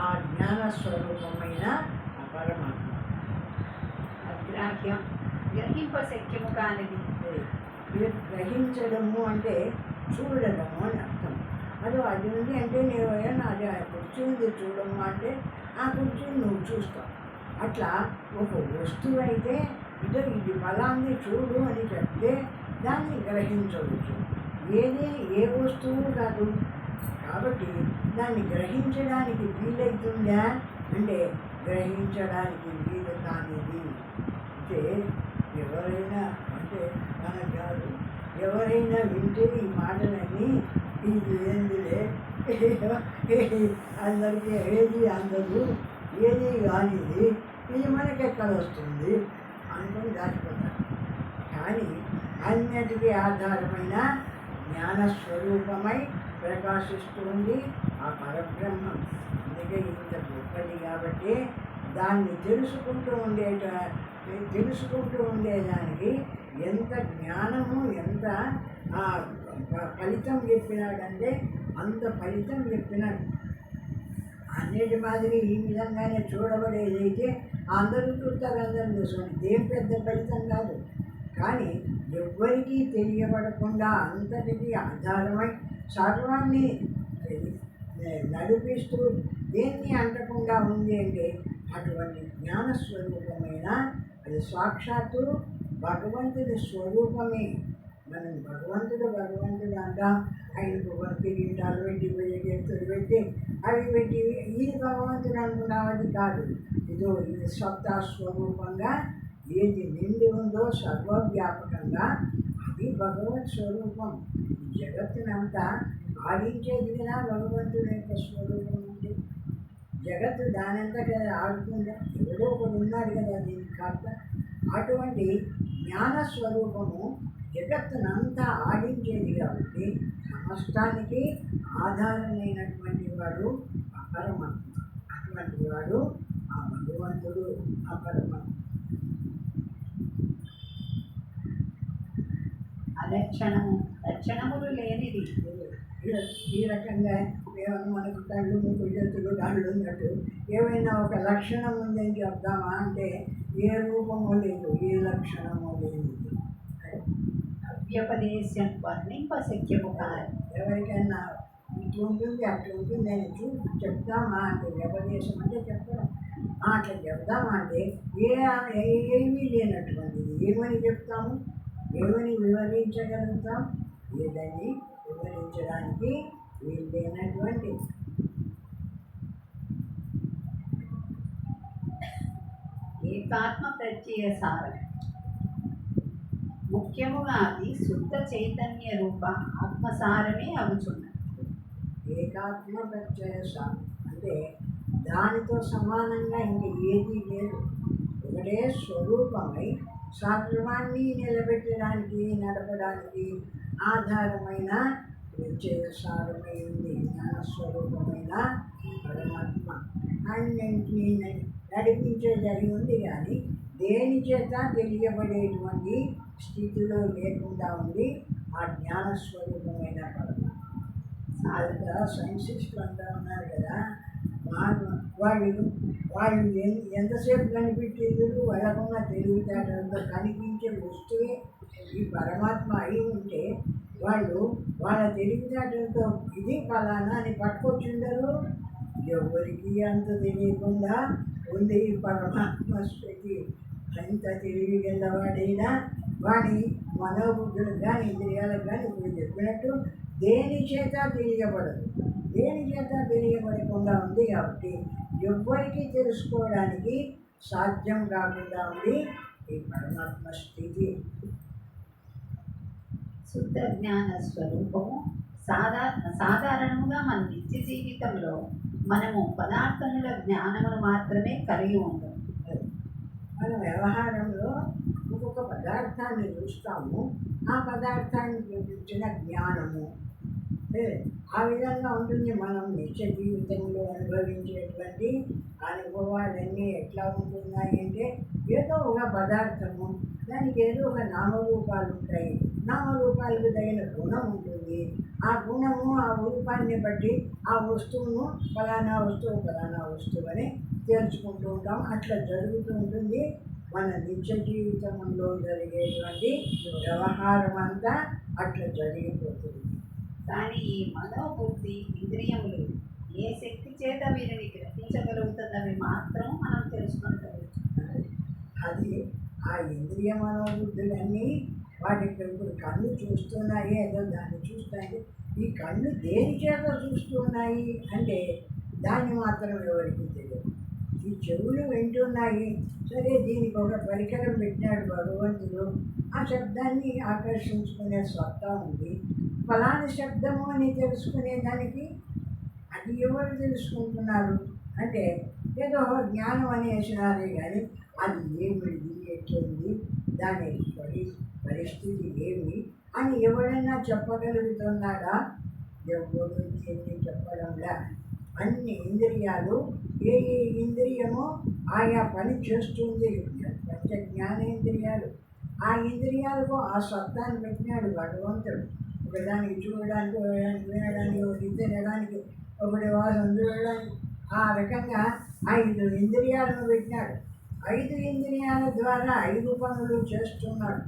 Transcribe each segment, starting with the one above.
ఆ జ్ఞాన స్వరూపమైన పరమాత్మ. అగ్రాహ్యం గ్రహింపశక్యము కానిది. గ్రహించడము అంటే చూడడము అని అర్థం. అది ఉంది అంటే నేను అది కుర్చీ ఉంది చూడము అంటే ఆ కుర్చీని నువ్వు చూస్తావు. అట్లా ఒక వస్తువు అయితే ఇది ఫలాన్ని చూడు అని చెప్తే దాన్ని గ్రహించవచ్చు. ఏ వస్తువు కాదు కాబట్టి దాన్ని గ్రహించడానికి వీలవుతుందా అంటే గ్రహించడానికి వీలు కానిది. అంటే ఎవరైనా అంటే మనకు కాదు, ఎవరైనా వింటే ఈ మాటలన్నీ ఇది ఏందిలే అందరికీ ఏది అందదు, ఏది కానిది, ఇది మనకెక్కడ వస్తుంది అనుకుని దాచిపోతారు. కానీ అన్నిటికీ ఆధారమైన జ్ఞానస్వరూపమై ప్రకాశిస్తుంది ఆ పరబ్రహ్మం. అందుకే ఇంత గొప్పది కాబట్టి దాన్ని తెలుసుకుంటూ ఉండేదానికి ఎంత జ్ఞానము, ఎంత ఫలితం చెప్పినాడంటే అంత ఫలితం చెప్పినాడు. అన్నిటి మాదిరి ఈ విధంగానే చూడబడేదైతే అందరూ చూస్తారు, అందరూ చూసుకోండి, ఏం పెద్ద ఫలితం కాదు. కానీ ఎవ్వరికీ తెలియబడకుండా అంతటికీ ఆధారమై సర్వాన్ని నడిపిస్తూ దేన్ని అంటకుండా ఉంది అంటే అటువంటి జ్ఞానస్వరూపమైన అది సాక్షాత్తు భగవంతుడి స్వరూపమే. మనం భగవంతుడు అంటాం, ఆయనకు కిరీటాలు పెట్టి చేతులు పెట్టి అవి పెట్టి ఇది భగవంతుడు అనుకున్నాం. అది కాదు. ఇది సత్తా స్వరూపంగా ఏది నిండి ఉందో సర్వవ్యాపకంగా అది భగవత్ స్వరూపం. జగత్తునంతా ఆడించేది కదా భగవంతుడి యొక్క స్వరూపం ఉంది. జగత్తు దానంతా కదా ఆడుతుందా? ఎవరో ఒకడు ఉన్నాడు కదా దీనికి కాక. అటువంటి జ్ఞానస్వరూపము జగత్తునంతా ఆడించేది కాబట్టి సమస్తానికి ఆధారమైనటువంటి వాడు ఆ పరమాత్మ. అటువంటి వాడు ఆ భగవంతుడు, ఆ పరమాత్మ. లక్షణములు లేనిది. ఈ రకంగా మనకు కళ్ళు, ముక్కు, చేతులు, కాళ్ళు ఉన్నట్టు ఏమైనా ఒక లక్షణం ఉందని చెప్దామా అంటే ఏ రూపము లేదు, ఏ లక్షణము లేదు. వ్యపదేశం వర్ణింపశక్యము కాదు. ఎవరికైనా ఇట్లా ఉంటుంది అట్లా ఉంటుంది అని చెప్తామా అంటే వ్యపదేశం అంటే చెప్పడం. అట్లా చెప్దామా అంటే ఏమీ లేనటువంటిది ఏమని చెప్తాము, ఏమని వివరించగలుగుతాం? ఏదని వివరించడానికి వీలు లేనటువంటి ఏకాత్మ ప్రత్యయ సారం. ముఖ్యముగా అది శుద్ధ చైతన్య రూప ఆత్మసారమే అవుతున్నది. ఏకాత్మ ప్రత్యయ సారం అంటే దానితో సమానంగా ఇంక ఏదీ లేదు. ఒకటే స్వరూపమై సర్వాన్ని నిలబెట్టడానికి, నడపడానికి ఆధారమైన ప్రత్యయసారమై ఉంది జ్ఞానస్వరూపమైన పరమాత్మ. అన్నింటినీ నడిపించే జరిగి ఉంది. కానీ దేని చేత తెలియబడేటువంటి స్థితిలో లేకుండా ఉంది ఆ జ్ఞానస్వరూపమైన పరమాత్మ. సాధగా సైన్సిస్టులు అంటూ ఉన్నారు కదా, వాళ్ళు ఎంతసేపు కనిపించేందుకు వాళ్ళకున్న తెలివితేటలతో కనిపించే వస్తువే ఈ పరమాత్మ అయి ఉంటే వాళ్ళు వాళ్ళ తెలివితేటలతో ఇది ఫలానా అని పట్టుకొచ్చిండరు. ఎవరికి అంత తెలియకుండా ఉంది ఈ పరమాత్మ స్థితి. ఎంత తెలివి గెల్లవాడైనా వాడి మనోబుద్ధులకు కానీ ఇంద్రియాలకు కానీ ఇప్పుడు చెప్పినట్టు దేని చేత తెలియబడదు. దేని చేత తెలియబడకుండా ఉంది కాబట్టి ఎవ్వరికి తెలుసుకోవడానికి సాధ్యం కాకుండా ఉంది ఈ పరమాత్మ స్థితి. శుద్ధ జ్ఞాన స్వరూపము సాధారణంగా మన నిత్య జీవితంలో మనము పదార్థముల జ్ఞానమును మాత్రమే కలిగి ఉంటాం. మన వ్యవహారంలో ఒక్కొక్క పదార్థాన్ని చూస్తాము, ఆ పదార్థాన్ని చూపించిన జ్ఞానము ఏ, ఆ విధంగా ఉంటుంది. మనం నిత్య జీవితంలో అనుభవించేటువంటి అనుభవాలన్నీ ఎట్లా ఉంటున్నాయి అంటే, ఏదో ఒక పదార్థము, దానికి ఏదో ఒక నామరూపాలు ఉంటాయి. నామరూపాలకు తగిన గుణం ఉంటుంది. ఆ గుణము ఆ రూపాన్ని బట్టి ఆ వస్తువును ఫలానా వస్తువు అని తెలుసుకుంటూ ఉంటాం. అట్లా జరుగుతూ ఉంటుంది. మన నిత్య జీవితంలో జరిగేటువంటి వ్యవహారం అంతా అట్లా జరిగిపోతుంది. కానీ ఈ మనోబుద్ధి ఇంద్రియములు ఏ శక్తి చేత వీరిని గ్రహించగలుగుతున్నవి మాత్రం మనం తెలుసుకోగలుగుతాం. అది ఆ ఇంద్రియ మనోబుద్ధులన్నీ వాటికి ఇప్పుడు కళ్ళు చూస్తున్నాయి, ఏదో దాన్ని చూస్తాయి. ఈ కళ్ళు దేని చేత చూస్తున్నాయి అంటే దాన్ని మాత్రం ఎవరికి తెలియదు. ఈ చెవులు వింటున్నాయి, సరే దీనికి ఒక పరికరం పెట్టినాడు భగవంతుడు, ఆ శబ్దాన్ని ఆకర్షించుకునే సత్తా ఉంది. ఫలాని శబ్దము అని తెలుసుకునే దానికి అది ఎవరు తెలుసుకుంటున్నారు అంటే ఏదో జ్ఞానం అనేసినారే కానీ అది ఏమిటి, ఎట్లుంది, దాని పరిస్థితి ఏమి అని ఎవరైనా చెప్పగలుగుతున్నాడా? ఎవరు దీన్ని చెప్పడంలా. అన్ని ఇంద్రియాలు ఏ ఏ ఇంద్రియమో ఆయా పని చేస్తుంది. పంచ జ్ఞానేంద్రియాలు, ఆ ఇంద్రియాలకు ఆ సత్తాన్ని పెట్టినాడు భగవంతుడు. ఒకదానికి చూడడానికి, ఒకదానికి వినడానికి, ఒకటి తినడానికి, ఒకటి వాసన చూడడానికి, ఆ రకంగా 5 ఇంద్రియాలను పెట్టినాడు. 5 ఇంద్రియాల ద్వారా 5 పనులు చేస్తున్నాడు.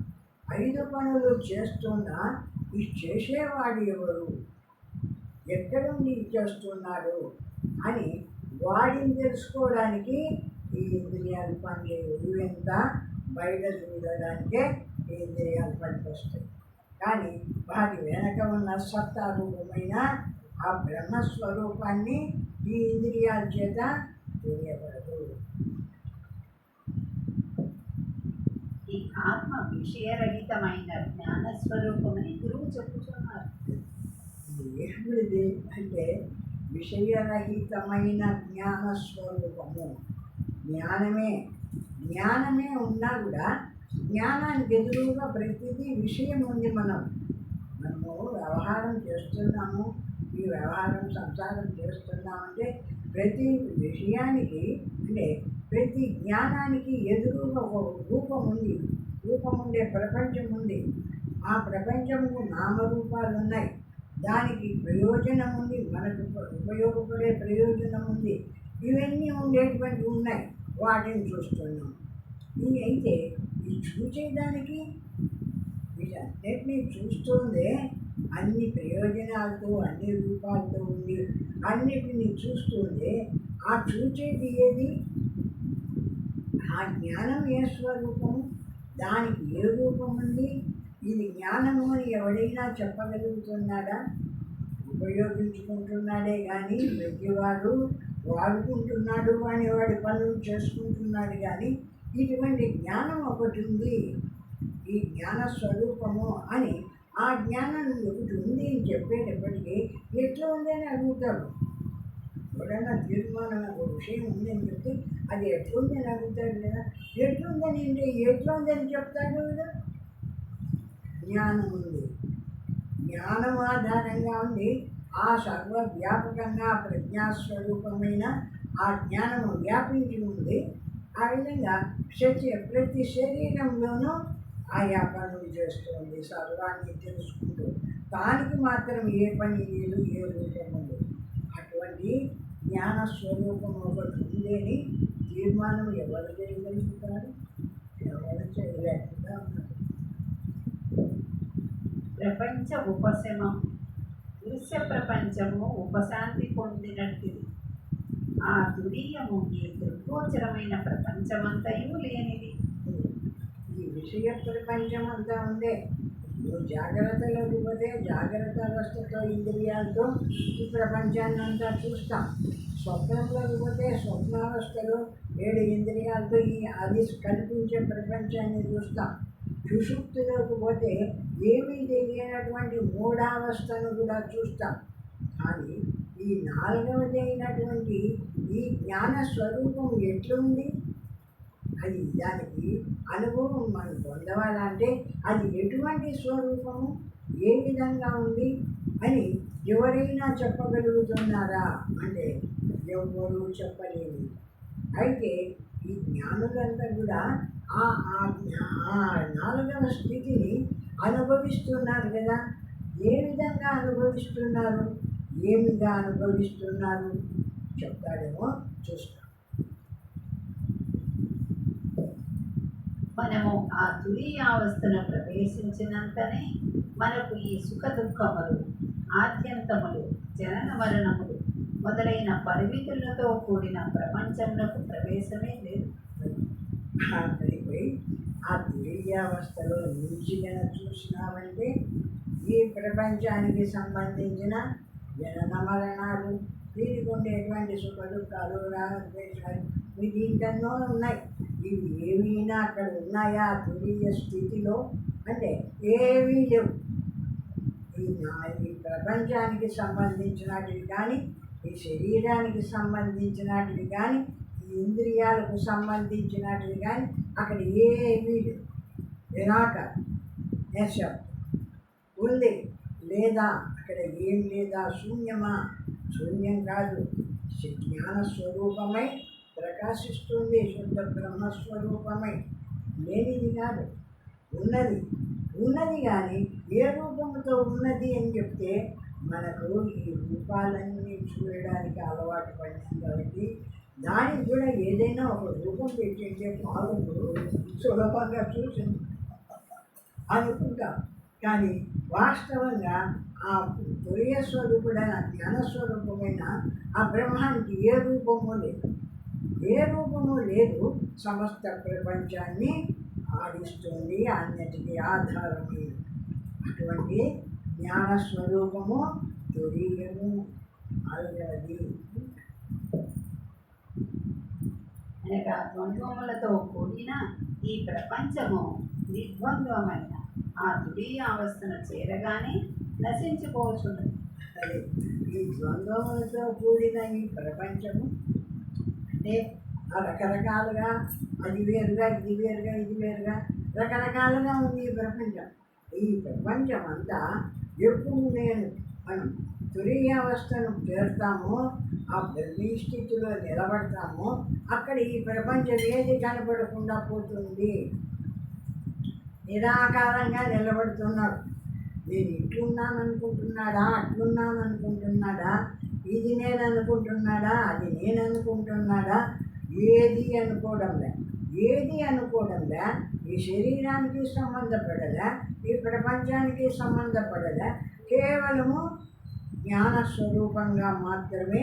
5 పనులు చేస్తున్నా ఈ చేసేవాడు ఎవరు, ఎక్కడుండి చేస్తున్నాడు అని వాడిని తెలుసుకోవడానికి ఈ ఇంద్రియాలు పనిచేయవు. ఇవంత బయట చూడడానికే ఈ ఇంద్రియాలు పనికొస్తాయి. కానీ వాటి వెనక ఉన్న సత్తా రూపమైన ఆ బ్రహ్మస్వరూపాన్ని ఈ ఇంద్రియాల చేత తెలియబడదు. ఈ ఆత్మ విషయరహితమైన జ్ఞానస్వరూపమని గురువు చెప్పుతున్నారు. ఏమిటిది అంటే విషయరహితమైన జ్ఞానస్వరూపము. జ్ఞానమే ఉన్నా కూడా జ్ఞానానికి ఎదురుగా ప్రతిదీ విషయం ఉంది. మనము వ్యవహారం చేస్తున్నాము, ఈ వ్యవహారం సంసారం చేస్తున్నామంటే ప్రతి విషయానికి అంటే ప్రతి జ్ఞానానికి ఎదురుగా ఒక రూపం ఉంది. రూపం ఉండే ప్రపంచం ఉంది. ఆ ప్రపంచము నామరూపాలు ఉన్నాయి. దానికి ప్రయోజనం ఉంది, మనకు ఉపయోగపడే ప్రయోజనం ఉంది. ఇవన్నీ ఉండేటువంటి ఉన్నాయి, వాటిని చూస్తున్నాం. ఇది అయితే ఈ చూసేదానికి వీటన్నిటినీ చూస్తుందే అన్ని ప్రయోజనాలతో అన్ని రూపాలతో ఉండి అన్నిటినీ చూస్తుందే. ఆ చూచేది ఏది? ఆ జ్ఞానం ఏ స్వరూపము, దానికి ఏ రూపం ఉంది? ఇది జ్ఞానము అని ఎవడైనా చెప్పగలుగుతున్నాడా? ఉపయోగించుకుంటున్నాడే కానీ ప్రతివాడు వాడుకుంటున్నాడు, వాడి పనులు చేసుకుంటున్నాడు. కానీ ఇటువంటి జ్ఞానం ఒకటి ఉంది, ఈ జ్ఞాన స్వరూపము అని ఆ జ్ఞానం ఒకటి ఉంది అని చెప్పేటప్పటికీ ఎట్లా ఉందని అడుగుతాడు. ఎవడన్నా తీర్మానం ఒక విషయం ఉందని చెప్తే అది ఎట్లుందని అడుగుతాడు కదా. ఎట్లుందని అంటే ఎట్లా ఉందని చెప్తాడు కదా. జ్ఞానం ఉంది, జ్ఞానం ఆధారంగా ఉంది. ఆ సర్వవ్యాపకంగా ప్రజ్ఞాస్వరూపమైన ఆ జ్ఞానము వ్యాపించి ఉంది. ఆ విధంగా ప్రతి శరీరంలోనూ ఆయా పనులు చేస్తుంది, సర్వాన్ని తెలుసుకుంటూ. దానికి మాత్రం ఏ పని లేదు, ఏ రూపం ఉంది. అటువంటి జ్ఞానస్వరూపం ఒకటి ఉందని తీర్మానం ఎవరు చేయగలుగుతారు? ఎవరు చేయలేకుండా ఉన్నారు. ప్రపంచ ఉపశమం, దృశ్య ప్రపంచము ఉపశాంతి పొందినట్టిది. ఆ తురీయము ఈ దృగ్గోచరమైన ప్రపంచమంతయు లేనిది. ఈ విషయ ప్రపంచం అంతా ఉందే. నువ్వు జాగ్రత్తలోకి పోతే జాగ్రత్త అవస్థతో ఇంద్రియాలతో ఈ ప్రపంచాన్ని అంతా చూస్తాం. స్వప్నంలోకి పోతే స్వప్నావస్థలో 7 ఇంద్రియాలతో అది కనిపించే ప్రపంచాన్ని చూస్తాం. సుషుప్తిలోకి పోతే ఏమీ తెలియనటువంటి మూఢావస్థను కూడా చూస్తాం. కానీ ఈ 4వది అయినటువంటి ఈ జ్ఞాన స్వరూపం ఎట్లుంది? అది దానికి అనుభవం మనం పొందవాలంటే అది ఎటువంటి స్వరూపము, ఏ విధంగా ఉంది అని ఎవరైనా చెప్పగలుగుతున్నారా అంటే ఎవరు చెప్పలేరు. అయితే ఈ జ్ఞానులంతా కూడా ఆ ఆ ఆ నాలుగవ స్థితిని అనుభవిస్తున్నారు కదా. ఏ విధంగా అనుభవిస్తున్నారు, ఏమిగా అనుభవిస్తున్నారు చెప్తాడేమో చూస్తాం. మనము ఆ తురీయావస్థను ప్రవేశించినంతనే మనకు ఈ సుఖ దుఃఖములు, ఆద్యంతములు, జనన మరణములు మొదలైన పరిమితులతో కూడిన ప్రపంచంలోకి ప్రవేశమే లేదు. అక్కడికి పోయి ఆ తురీయావస్థలో నిలిచిగా చూసినామంటే ఈ ప్రపంచానికి సంబంధించిన జనన మరణాలు, దీనికి ఉండేటువంటి సుఖ దుఃఖాలు, రాగద్వేషాలు, ఇవి దీంట్లో ఉన్నాయి. ఇవి ఏమైనా అక్కడ ఉన్నాయా తురీయ స్థితిలో అంటే ఏమీ లేవు. ఈ ప్రపంచానికి సంబంధించినటివి కానీ, ఈ శరీరానికి సంబంధించినటివి కానీ, ఈ ఇంద్రియాలకు సంబంధించినటివి కానీ అక్కడ ఏమీ లేవు. నిరాకారం, నిశ్శబ్దం ఉంది లేదా అక్కడ ఏం లేదా, శూన్యమా, శూన్యం కాదు, జ్ఞాన స్వరూపమై ప్రకాశిస్తుంది, శుద్ధ బ్రహ్మస్వరూపమై, లేనిది కాదు, ఉన్నది. ఉన్నది కానీ ఏ రూపంతో ఉన్నది అని చెప్తే మనకు ఈ రూపాలన్నీ చూడడానికి అలవాటు పడినాం కాబట్టి దానికి కూడా ఏదైనా ఒక రూపం పెట్టింటే బాగుండు, సులభంగా చూసి అనుకుంటాం. కానీ వాస్తవంగా ఆ తురీయ స్వరూపుడైన జ్ఞానస్వరూపమైన ఆ బ్రహ్మానికి ఏ రూపము లేదు, ఏ రూపము లేదు. సమస్త ప్రపంచాన్ని ఆడిస్తుంది, అన్నిటికీ ఆధారమే. అటువంటి జ్ఞానస్వరూపము తురీయము అలగది. అనగా ద్వంద్వములతో కూడిన ఈ ప్రపంచము నిర్ద్వంద్వమైన ఆ తురీయావస్థను చేరగానే నశించుకోవచ్చున్నది. అదే ఈ ద్వంద్వములతో కూడిన ఈ ప్రపంచము అంటే రకరకాలుగా, అది వేరుగా, ఇది వేరుగా, ఇది వేరుగా, రకరకాలుగా ఉంది ఈ ప్రపంచం. ఈ ప్రపంచం అంతా ఎప్పుడు నేను మనం తురీయావస్థను చేరుతామో, ఆ బ్రహ్మీ స్థితిలో నిలబడతామో అక్కడ ఈ ప్రపంచం ఏది కనపడకుండా పోతుంది. నిరాకారంగా నిలబడుతున్నాడు. నేను ఇట్లున్నాను అనుకుంటున్నాడా, అట్లున్నాను అనుకుంటున్నాడా, ఇది నేను అనుకుంటున్నాడా, అది నేను అనుకుంటున్నాడా, ఏది అనుకోవడంలే. ఏది అనుకోవడంలే. ఈ శరీరానికి సంబంధపడదా, ఈ ప్రపంచానికి సంబంధపడదా, కేవలము జ్ఞానస్వరూపంగా మాత్రమే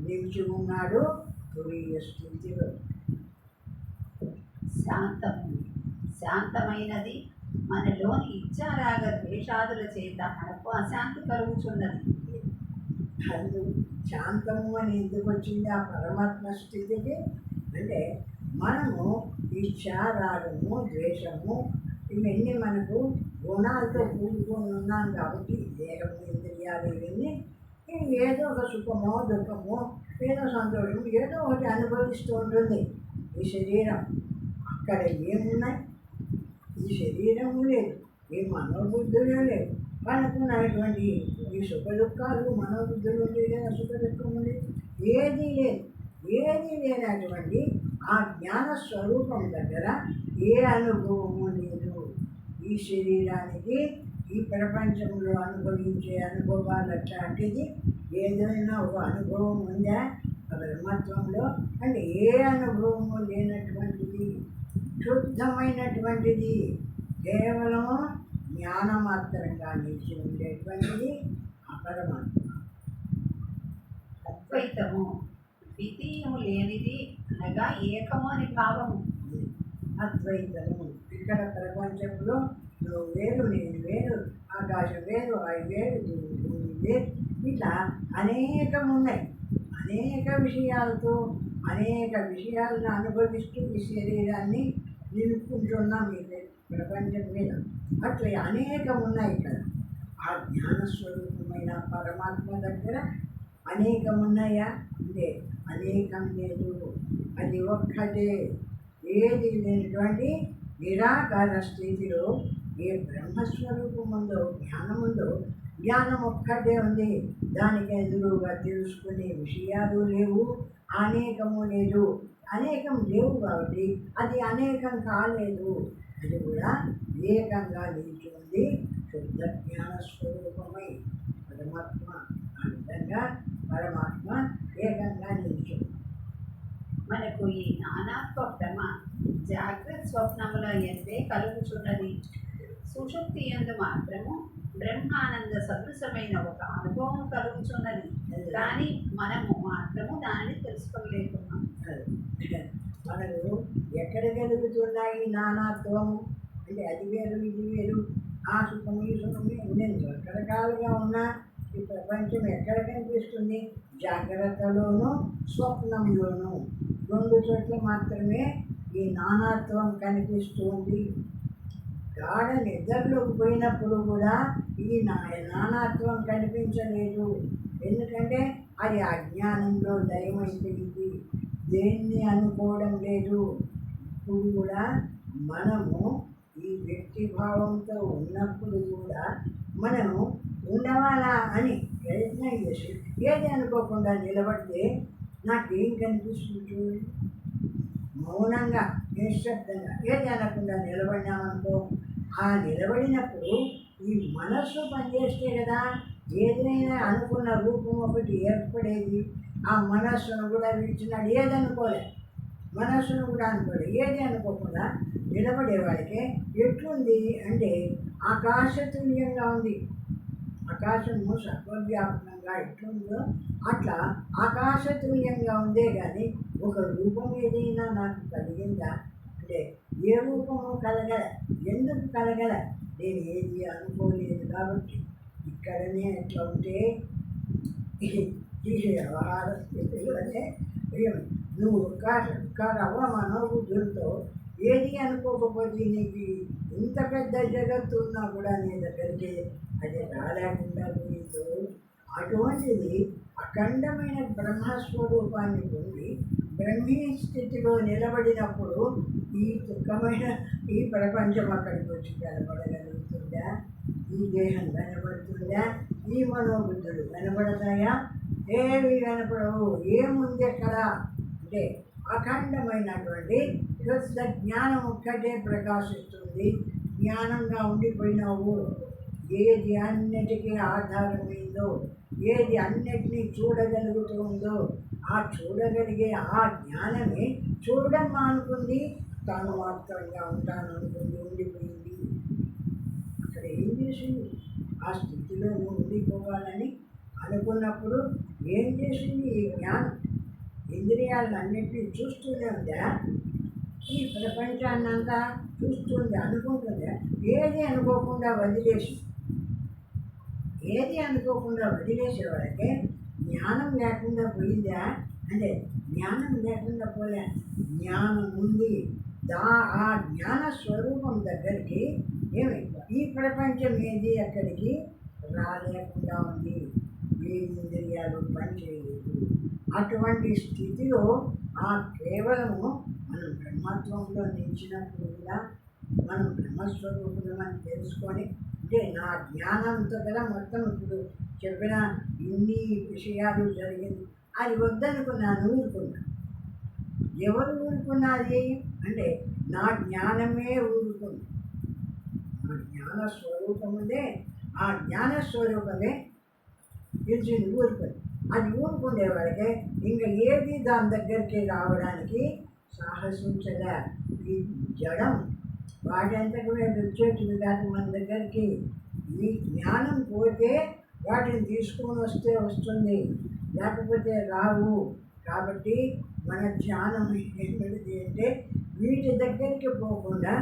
నిలిచి ఉన్నాడు తురీయ స్థితిలో. శాంతమైనది మనలోని ఇచ్చారాగ ద్వేషాదుల చేత మనకు అశాంతి కలుగుతున్నది. అది శాంతము అని ఎందుకు వచ్చింది ఆ పరమాత్మ స్థితికి అంటే మనము ఇచ్చ, రాగము, ద్వేషము ఇవన్నీ మనకు గుణాలతో కూడుకొని ఉన్నాం కాబట్టి దేహము, ఇంద్రియాలు ఇవన్నీ ఏదో ఒక సుఖమో దుఃఖమో, ఏదో సంతోషము, ఏదో ఒకటి అనుభవిస్తూ ఉంటుంది ఈ శరీరం. అక్కడ ఏమున్నాయి? ఈ శరీరము లేదు, ఈ మనోబుద్ధులు లేవు. అనుకున్నటువంటి ఈ సుఖ దుఃఖాలు, మనోబుద్ధులు ఉండే లేదా సుఖ దుఃఖం ఉంది, ఏదీ లేదు. ఏది లేనటువంటి ఆ జ్ఞాన స్వరూపం దగ్గర ఏ అనుభవము లేదు. ఈ శరీరానికి ఈ ప్రపంచంలో అనుభవించే అనుభవాలు అట్లాంటిది ఏదైనా ఒక అనుభవం ఉందా బ్రహ్మత్వంలో అంటే ఏ అనుభవము లేనటువంటిది, శుద్ధమైనటువంటిది, కేవలము జ్ఞానమాత్రంగా నిలిచి ఉండేటువంటిది అపరమాత్మ. అద్వైతము ద్వితీయము లేనిది అనగా ఏకము అని భావము. అద్వైతము ఇక్కడ ప్రపంచంలో నువ్వు వేరు, నేను వేరు, ఆకాశం వేరు, అవి వేరు, భూమి వేరు, ఇట్లా అనేకం ఉన్నాయి. అనేక విషయాలతో అనేక విషయాలను అనుభవిస్తూ ఈ శరీరాన్ని నిలుపుకుంటున్నాం ఈ ప్రపంచం మీద. అట్లా అనేకం ఉన్నాయి ఇక్కడ. ఆ జ్ఞానస్వరూపమైన పరమాత్మ దగ్గర అనేకం ఉన్నాయా అంటే అనేకం లేదు. అది ఒక్కటే. ఏది లేనటువంటి నిరాకార స్థితిలో ఏ బ్రహ్మస్వరూపం ఉందో, జ్ఞానం ఉందో జ్ఞానం ఒక్కటే ఉంది. దానికి ఎదురుగా తెలుసుకునే విషయాలు లేవు, అనేకము లేదు. అనేకం లేవు కాబట్టి అది అనేకం కాలేదు. అది కూడా ఏకంగా నిలిచి ఉంది. శుద్ధ జ్ఞాన స్వరూపమై పరమాత్మ ఆ విధంగా పరమాత్మ ఏకంగా నిలిచి ఉంది. మనకు ఈ నానాత్వ భ్రమ జాగ్రత్త స్వప్నముల ఎందే కలుగుచున్నది. సుషుప్తి యందు మాత్రము బ్రహ్మానంద సదృశమైన ఒక అనుభవం కలుగుచున్నది. కానీ మనము మాత్రము దానిని తెలుసుకోలేకున్నాం. మనకు ఎక్కడ కలుగుతున్నాయి నానాత్వము అంటే అది వేరు ఇది వేరు, ఆ సుఖము ఈ సుఖము నేను రకరకాలుగా ఉన్నా ఈ ప్రపంచం ఎక్కడ కనిపిస్తుంది? జాగ్రత్తలోనూ స్వప్నంలోనూ రెండు చోట్ల మాత్రమే ఈ నానాత్వం కనిపిస్తుంది. గాఢ నిద్రలోకి పోయినప్పుడు కూడా ఈ నానాత్వం కనిపించలేదు. ఎందుకంటే అది అజ్ఞానంలో లయమైపోయింది, దేన్ని అనుకోవడం లేదు. ఇప్పుడు కూడా మనము ఈ వ్యక్తి భావంతో ఉన్నప్పుడు కూడా మనము ఉండవాలా అని ప్రయత్నం చేసి ఏది అనుకోకుండా నిలబడితే నాకేం కనిపిస్తుంది చూడండి. మౌనంగా నిశ్శబ్దంగా ఏది అనకుండా నిలబడినామనుకో, ఆ నిలబడినప్పుడు ఈ మనస్సు పనిచేస్తే కదా ఏదైనా అనుకున్న రూపం ఒకటి ఏర్పడేది. ఆ మనస్సును కూడా విడిచినాడు, ఏది అనుకోలే, మనస్సును కూడా అనుకోలే, ఏది అనుకోకుండా నిలబడేవాడికి ఎట్లుంది అంటే ఆకాశతుల్యంగా ఉంది. ఆకాశము సర్వవ్యాపకంగా ఎట్లుందో అట్లా ఆకాశతుల్యంగా ఉందే కానీ ఒక రూపం ఏదైనా నాకు కలిగిందా అంటే ఏ రూపము కలగల. ఎందుకు కలగల? నేను ఏది అనుకోలేదు కాబట్టి. ఇక్కడనే ఎట్లా ఉంటే ఈ వ్యవహార స్థితిలోనే నువ్వు ఒక్క రవ్వ మనోబుద్ధులతో ఏది అనుకోకపోతే నీకు ఇంత పెద్ద జగత్తు ఉన్నా కూడా నీ దగ్గరికి అది రాలేకుండా పోయిందో, అటువంటిది అఖండమైన బ్రహ్మస్వరూపాన్ని పొంది బ్రహ్మీ స్థితిలో నిలబడినప్పుడు ఈ దుఃఖమైన ఈ ప్రపంచం అక్కడికి వచ్చి కనబడగలుగుతుందా? ఈ దేహం కనబడుతుందా? ఈ మనోబుద్ధులు కనబడతాయా? ఏవి కనపడవు. ఏముంది ఎక్కడ అంటే అఖండమైనటువంటి శుద్ధ జ్ఞానం ఒక్కటే ప్రకాశిస్తుంది. జ్ఞానంగా ఉండిపోయినావు. ఏది అన్నిటికీ ఆధారమైందో, ఏది అన్నిటినీ చూడగలుగుతుందో, ఆ చూడగలిగే ఆ జ్ఞానమే చూడడం మానుకుంది, తాను మాత్రంగా ఉంటాను అనుకుంది, ఉండిపోయింది. అక్కడ ఏం చేసింది? ఆ స్థితిలో నువ్వు ఉండిపోవాలని అనుకున్నప్పుడు ఏం చేసింది? ఈ జ్ఞానం ఇంద్రియాలను అన్నింటినీ చూస్తూనే ఉందా? ఈ ప్రపంచాన్నంతా చూస్తుంది, అనుకుంటుందా? ఏది అనుకోకుండా వదిలేసి, ఏది అనుకోకుండా వదిలేసేవాడికి జ్ఞానం లేకుండా పోయిందా అంటే జ్ఞానం లేకుండా పోలే, జ్ఞానం ఉంది. ఆ జ్ఞాన స్వరూపం దగ్గరికి ఏమి ఈ ప్రపంచం ఏది అక్కడికి రాలేకుండా ఉంది. ఏ ఇంద్రియాలు పనిచేయలేదు. అటువంటి స్థితిలో ఆ కేవలము మనం బ్రహ్మత్వంలో నిలిచినప్పుడు కూడా మనం బ్రహ్మస్వరూపులమని తెలుసుకొని, అంటే నా జ్ఞానంతో కదా మొత్తం ఇప్పుడు చెప్పిన ఇన్ని విషయాలు జరిగింది అది వద్దనుకున్నాను, ఊరుకున్నా. ఎవరు ఊరుకున్నది అంటే నా జ్ఞానమే ఊరుకుంది. నా జ్ఞాన స్వరూపముదే, ఆ జ్ఞాన స్వరూపమే తెలిసింది, ఊరుకుంది. అది ఊరుకునే వాడికి ఇంకా ఏది దాని దగ్గరికి రావడానికి సాహసించలే. ఈ జడం వాటంతకు మేము వచ్చేటివి కాదు మన దగ్గరికి. ఈ జ్ఞానం పోతే వాటిని తీసుకొని వస్తే వస్తుంది, లేకపోతే రావు. కాబట్టి మన ధ్యానం ఏమిటి అంటే వీటి దగ్గరికి పోకుండా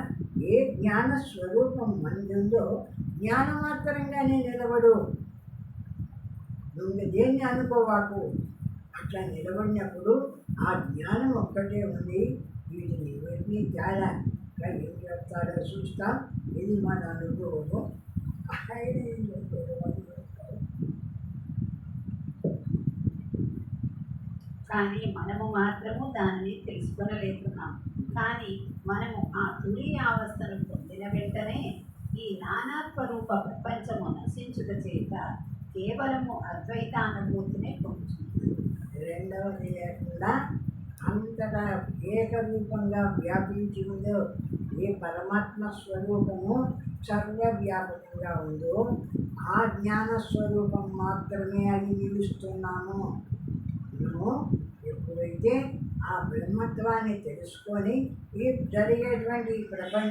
ఏ జ్ఞాన స్వరూపం మనది ఉందో జ్ఞానమాత్రంగానే నిలబడు. నువ్వు దేన్ని అనుకోవాకు. అట్లా నిలబడినప్పుడు ఆ జ్ఞానం ఒక్కటే ఉంది. వీటిని ఇవన్నీ చాలా ఏం చెప్తాడో చూస్తాం. ఇది మన అనుభవము. కానీ మనము మాత్రము దానిని తెలుసుకోలేకున్నాం. కానీ మనము ఆ తురీయావస్థను పొందిన వెంటనే ఈ నానాత్వరూప ప్రపంచము నశించుట చేత కేవలము అద్వైతానుభూతినే పొందుతుంది. రెండవది లేకుండా అంతటా ఏకరూపంగా వ్యాపించి ఉందో ఏ పరమాత్మ స్వరూపము సర్వవ్యాపకంగా ఉందో ఆ జ్ఞాన స్వరూపం మాత్రమే అది నిలుస్తున్నాము. మనము ఎప్పుడైతే ఆ బ్రహ్మత్వాన్ని తెలుసుకొని ఈ జరిగేటువంటి ప్రపంచ